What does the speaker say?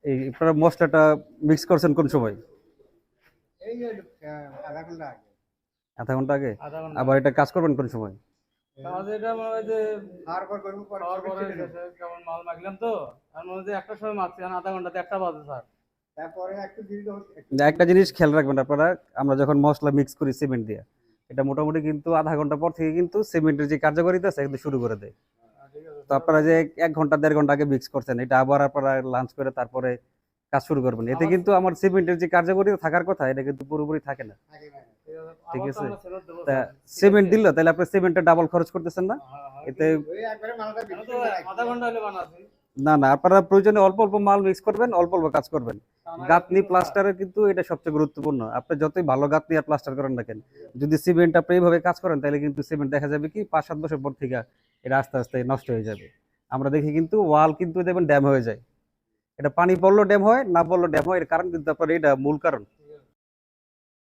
এই আপনারা মশলাটা মিক্স করছেন কোন সময়? এই যে আধা ঘন্টা আগে। আধা ঘন্টা আগে? আধা ঘন্টা আবার এটা কাজ করবেন কোন সময়? তাহলে এটা মনে হয় যে খাওয়ার পর করবো, খাওয়ার পরে ছেড়ে দেবো। কেমন মাল মাখলাম তো আর মনে হয় যে একটা সময় মাখছি আর আধা ঘন্টাতে একটা বাজে স্যার। তারপরে একটু দীর্ঘ না, একটা জিনিস খেয়াল রাখবেন আপনারা, আমরা যখন মশলা মিক্স করি সিমেন্ট দিয়ে, এটা মোটামুটি কিন্তু আধা ঘন্টা পর থেকে কিন্তু সিমেন্টের যে কার্যকারিতা আছে কিন্তু শুরু করে দেয়। ঠিক আছে তো আপনারা যে 1 ঘন্টা 1.5 ঘন্টা আগে মিক্স করছেন, এটা আবার আপনারা লাঞ্চ করে তারপরে কাজ শুরু করবেন, এতে কিন্তু আমার সিমেন্টের যে কার্যকারিতা থাকার কথা এটা কিন্তু পুরোপুরি থাকে না। থাকে না। ঠিক আবার তো আছে? আমরা ফেরত দেবো তা স্যার। সিমেন্ট দিল তাহলে আপনি সিমেন্টে ডাবল খরচ করতেছেন না? হ্যাঁ, হ্যাঁ। এতে ওই একবারে মালটা আমি বিক্রি তো করে রাখি। আধা ঘন্টা হলে বানাচ্ছি। না না, আপনারা প্রয়োজনে অল্প অল্প মাল মিক্স করবেন, অল্প অল্প কাজ করবেন। গাঁথনি প্লাস্টারের কিন্তু এটা সবচেয়ে গুরুত্বপূর্ণ। আপনি যতই ভালো গাঁথনি আর প্লাস্টার করেন না কেন, যদি সিমেন্ট আপনি এইভাবে কাজ করেন তাহলে কিন্তু সিমেন্ট দেখা যাবে কি 5-7 বছর পর থেকে এটা আস্তে আস্তে নষ্ট হয়ে যাবে। আমরা দেখি কিন্তু ওয়াল কিন্তু দেখবেন ড্যাম হয়ে যায়। এটা পানি পড়লেও ড্যাম হয়, না পড়লেও ড্যাম হয়, এর কারণ কিন্তু আপনার এটা মূল কারণ।